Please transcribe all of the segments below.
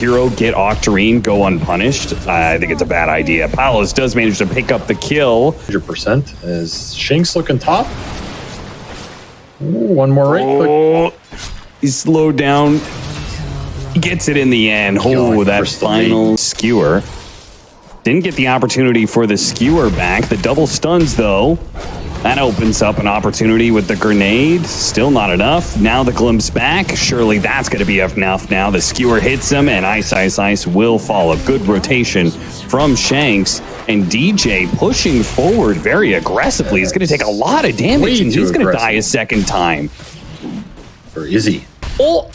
Hero get Octarine, go unpunished. I think it's a bad idea. Palos does manage to pick up the kill. 100% as Shanks looking top. Ooh, one more right click. He's slowed down. He gets it in the end. Oh, that final skewer. Didn't get the opportunity for the skewer back. The double stuns, though. That opens up an opportunity with the grenade. Still not enough. Now the glimpse back. Surely that's going to be enough now. The skewer hits him, and Ice will fall. A good rotation from Shanks. And DJ pushing forward very aggressively. He's going to take a lot of damage, and he's going to die a second time. Or is he? Oh!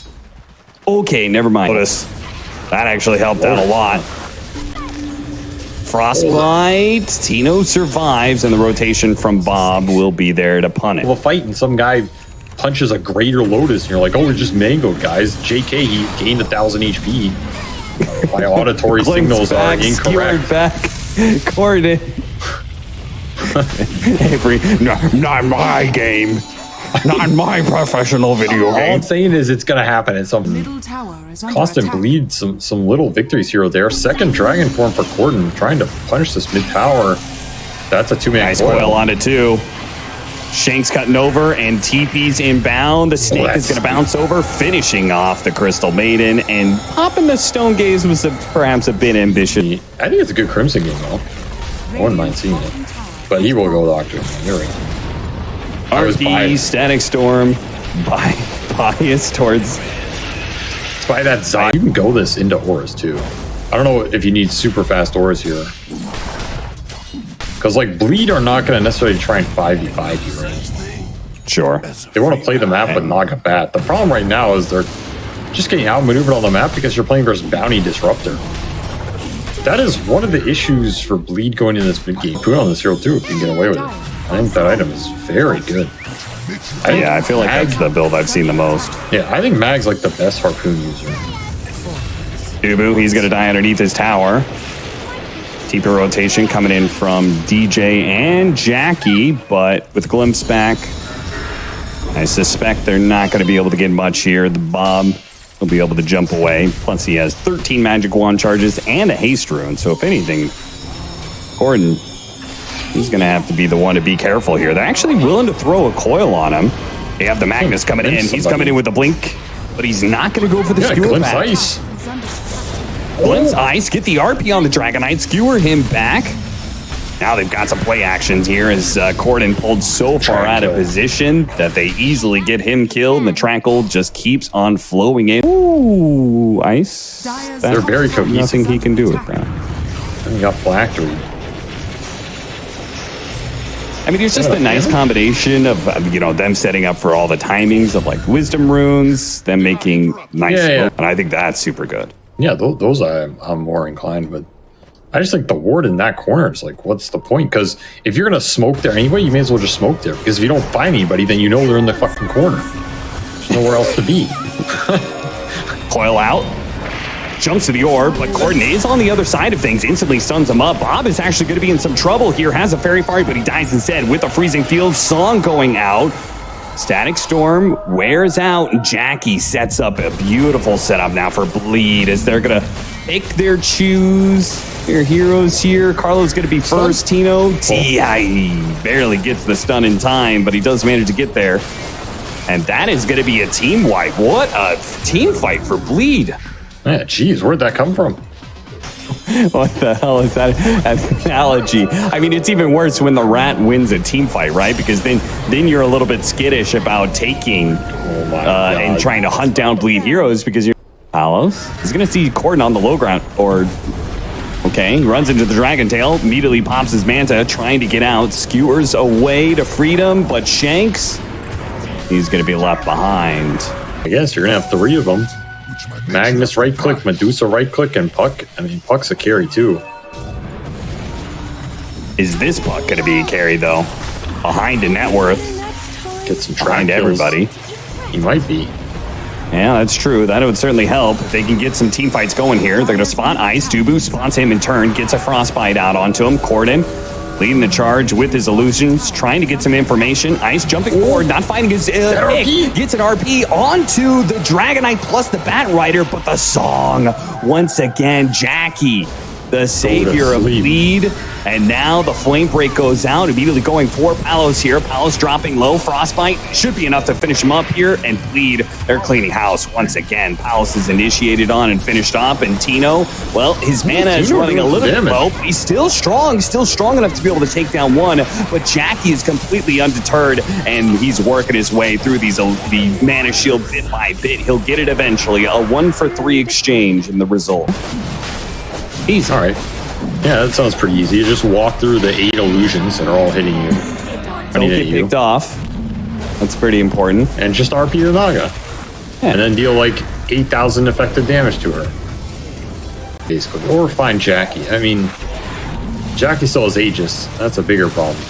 Okay, never mind. That actually helped out a lot. Frostbite, Tino survives, and the rotation from Bob will be there to punish. Well, a fight and some guy punches a greater Lotus, and you're like, oh, we're just mangoed, guys. JK, he gained 1,000 HP. My auditory signals are incorrect. Back, Corden. Avery, not my game. Not my professional video game. All I'm saying is it's going to happen at some constant bleed, some little victories here or there. Second Dragon form for Corden, trying to punish this mid tower. That's a two-man nice coil on it too. Shanks cutting over and TP's inbound. The snake is going to bounce over, finishing off the Crystal Maiden, and popping the Stone Gaze was perhaps a bit ambitious. I think it's a good Crimson game though. I wouldn't mind seeing it, but he will go Doctor. There we go. RP, Static Storm, bias towards... By that Zion. You can go this into auras too. I don't know if you need super fast auras here. Because like Bleed are not going to necessarily try and 5v5 you, right? Sure. They want to play the map with Nagabat. The problem right now is they're just getting outmaneuvered on the map because you're playing versus Bounty Disruptor. That is one of the issues for Bleed going into this mid game. Put on this hero too if you can get away with it. I think that item is very good. I feel like that's the build I've seen the most. Yeah, I think Mag's like the best Harpoon user. Dubu, he's going to die underneath his tower. Deeper rotation coming in from DJ and Jackie, but with Glimpse back, I suspect they're not going to be able to get much here. The Bob will be able to jump away. Plus, he has 13 Magic Wand charges and a Haste Rune, so if anything, Corden... he's going to have to be the one to be careful here. They're actually willing to throw a coil on him. They have the Magnus coming in. He's coming in with the blink, but he's not going to go for the skewer Glimpse back. Ice. Glimpse Ice, get the RP on the Dragonite, skewer him back. Now they've got some play actions here as Corden pulled so far out of position that they easily get him killed. And the Trankle just keeps on flowing in. Ooh, Ice. They're very cohesive. Nothing he can do with that. And you got Phylactery. I mean, it's just a nice combination of, you know, them setting up for all the timings of like wisdom runes, them making nice, and I think that's super good. Yeah, those I'm more inclined, but I just think the ward in that corner is like, what's the point? Because if you're going to smoke there anyway, you may as well just smoke there. Because if you don't find anybody, then you know they're in the fucking corner. There's nowhere else to be. Coil out. Jumps to the orb, but Corden is on the other side of things, instantly stuns him up. Bob is actually going to be in some trouble here, has a Fairy Fire, but he dies instead with a Freezing Field. Song going out. Static Storm wears out, and Jackie sets up a beautiful setup now for Bleed as they're going to pick their choose. Their heroes here. Carlo's going to be first. Tino. He barely gets the stun in time, but he does manage to get there. And that is going to be a team wipe. What a team fight for Bleed. Yeah, geez, where'd that come from? What the hell is that analogy? I mean, it's even worse when the rat wins a team fight, right? Because then you're a little bit skittish about taking and trying to hunt down Bleed heroes because you're Palos. He's going to see Corden on the low ground, or okay, he runs into the Dragon Tail, immediately pops his Manta, trying to get out, skewers away to freedom, but Shanks, he's going to be left behind. I guess you're going to have three of them. Magnus right click, Medusa right click, and Puck. I mean, Puck's a carry too. Is this Puck going to be a carry though? Behind a net worth. Get some behind everybody. He might be. Yeah, that's true. That would certainly help if they can get some team fights going here. They're going to spot Ice. Dubu spots him in turn, gets a Frostbite out onto him. Corden leading the charge with his illusions, trying to get some information. Ice jumping forward, not finding his pick. Gets an RP onto the Dragonite plus the Bat Rider, but the song, once again, Jackie, the savior of Bleed. And now the Flame Break goes out, immediately going for Palos here. Palos dropping low. Frostbite should be enough to finish him up here. And Bleed, they're cleaning house once again. Palos is initiated on and finished off. And Tino, well, his mana is running a little bit low. He's still strong enough to be able to take down one. But Jackie is completely undeterred, and he's working his way through the mana shield bit by bit. He'll get it eventually. A 1-for-3 exchange in the result. Easy. All right. Yeah, that sounds pretty easy. You just walk through the 8 illusions that are all hitting you. Don't get picked off. That's pretty important. And just RP the Naga. Yeah. And then deal like 8,000 effective damage to her. Basically. Or find Jackie. I mean, Jackie still has Aegis. That's a bigger problem.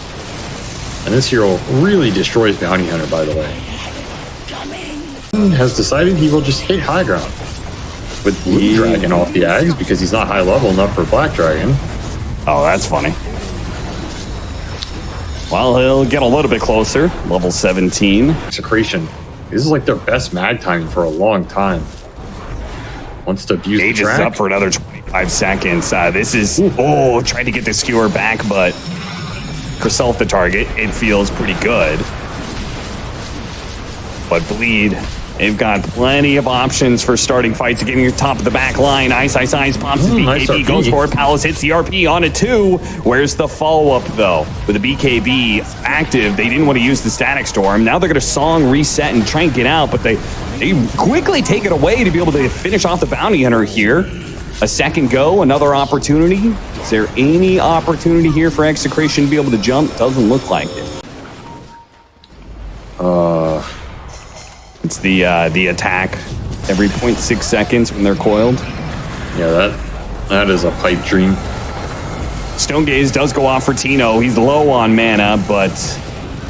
And this hero really destroys Bounty Hunter, by the way. Has decided he will just hit high ground with Blue Dragon off the Ags because he's not high level enough for Black Dragon. Oh, that's funny. Well, he'll get a little bit closer. Level 17. Execration. This is like their best mag timing for a long time. Wants to abuse the track. Up for another 25 seconds. This is... tried to get the skewer back, but herself the target. It feels pretty good. But Bleed... They've got plenty of options for starting fights, getting your top of the back line. Ice pops the BKB, goes for it. Palos hits the RP on it too. Where's the follow-up though? With the BKB active, they didn't want to use the Static Storm. Now they're going to song, reset, and try and get out, but they quickly take it away to be able to finish off the Bounty Hunter here. A second go, another opportunity. Is there any opportunity here for Execration to be able to jump? Doesn't look like it. It's the attack every 0.6 seconds when they're coiled. Yeah, that is a pipe dream. Stone Gaze does go off for Tino. He's low on mana, but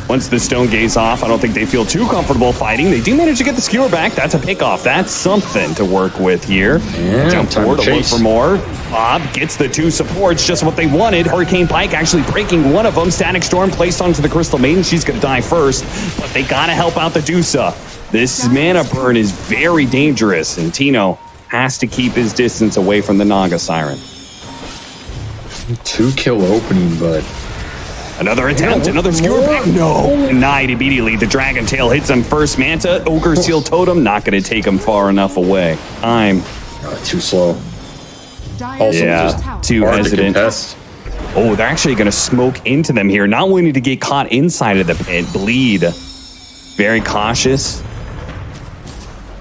once the Stone Gaze off, I don't think they feel too comfortable fighting. They do manage to get the skewer back. That's a pickoff. That's something to work with here. Yeah, jump forward to look for more. Bob gets the 2 supports, just what they wanted. Hurricane Pike actually breaking one of them. Static Storm placed onto the Crystal Maiden. She's going to die first, but they got to help out the Dusa. This mana burn is very dangerous, and Tino has to keep his distance away from the Naga Siren. 2 kill opening, but... Another attempt, another skewer back. No, denied immediately. The Dragon Tail hits him first. Manta, Ogre Seal Totem, not going to take him far enough away. Time. Too slow. Also, yeah, too hesitant. Oh, they're actually going to smoke into them here. Not wanting to get caught inside of the pit. Bleed. Very cautious.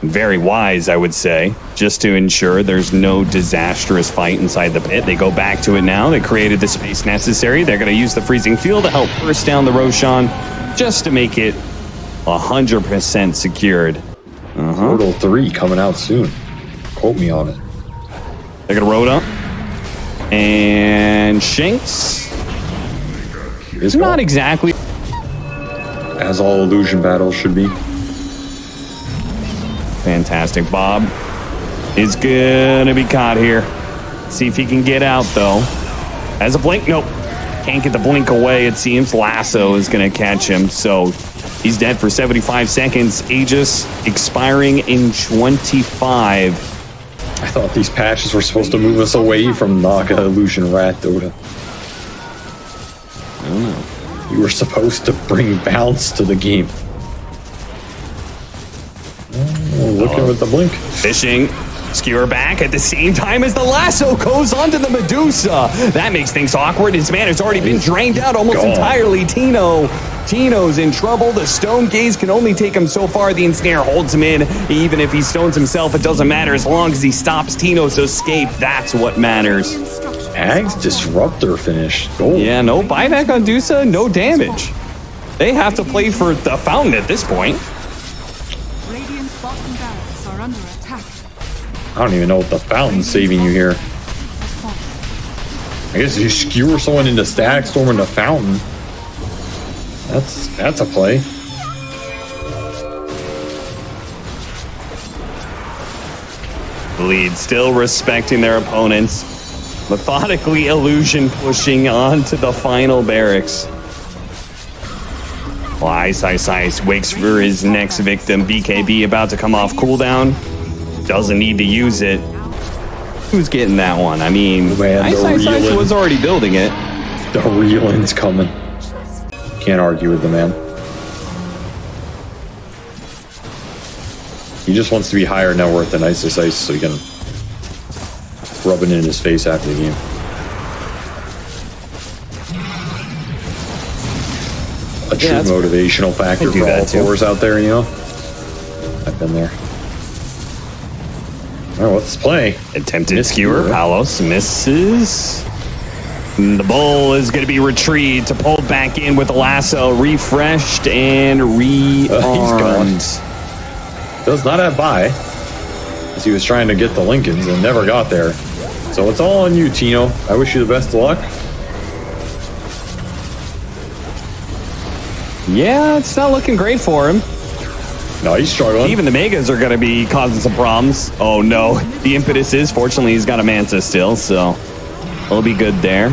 Very wise, I would say, just to ensure there's no disastrous fight inside the pit. They go back to it now. They created the space necessary. They're going to use the freezing field to help burst down the Roshan just to make it 100% secured. Portal 3 coming out soon. Quote me on it. They're going to road up. And Shanks. It's not exactly... As all illusion battles should be. Fantastic. Bob is gonna be caught here. See if he can get out though. As a blink, nope. Can't get the blink away, it seems. Lasso is gonna catch him, so he's dead for 75 seconds. Aegis expiring in 25. I thought these patches were supposed to move us away from Naga Illusion Rat Dota. I don't know. We were supposed to bring bounce to the game. Looking with the blink. Fishing. Skewer back at the same time as the lasso goes onto the Medusa. That makes things awkward. His man has already been drained out almost entirely. Tino's in trouble. The Stone Gaze can only take him so far. The Ensnare holds him in. Even if he stones himself, it doesn't matter as long as he stops Tino's escape. That's what matters. Ags Disruptor finish. Gold. Yeah, no buyback on Dusa, no damage. They have to play for the Fountain at this point. Radiant's bottom barracks are under attack. I don't even know what the Fountain's saving you here. I guess you skewer someone into Static Storm into Fountain. That's a play. Bleed still respecting their opponents. Methodically illusion pushing onto the final barracks. Well, Ice waits for his next victim. BKB about to come off cooldown. Doesn't need to use it. Who's getting that one? I mean, Man, Ice was already building it. The reeling's coming. Can't argue with the man. He just wants to be higher net worth than Ice so he can rub it in his face after the game. A true motivational factor for all fours out there, you know? I've been there. All right, let's play. Attempted skewer. Palos misses. And the bull is going to be retrieved to pull back in with the lasso, refreshed and rearmed. He's gone. Does not have buy, as he was trying to get the Lincolns and never got there. So it's all on you, Tino. I wish you the best of luck. Yeah, it's not looking great for him. No, he's struggling. Even the Megas are going to be causing some problems. Oh, no. The impetus is, fortunately, he's got a Manta still, so he'll be good there.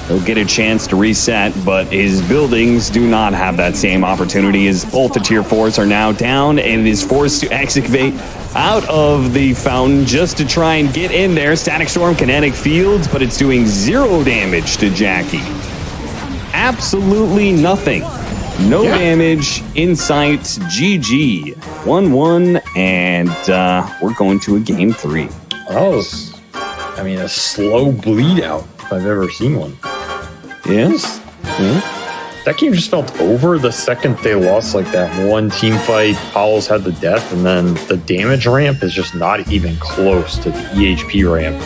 He'll get a chance to reset, but his buildings do not have that same opportunity, as both the tier 4s are now down, and is forced to excavate out of the fountain just to try and get in there. Static Storm, Kinetic Fields, but it's doing 0 damage to Jackie. Absolutely nothing. No damage in sight. GG. 1-1, and we're going to a game 3. That was, I mean, a slow bleed out if I've ever seen one. Yes. That game just felt over the second they lost like that one team fight. Palos had the death, and then the damage ramp is just not even close to the EHP ramp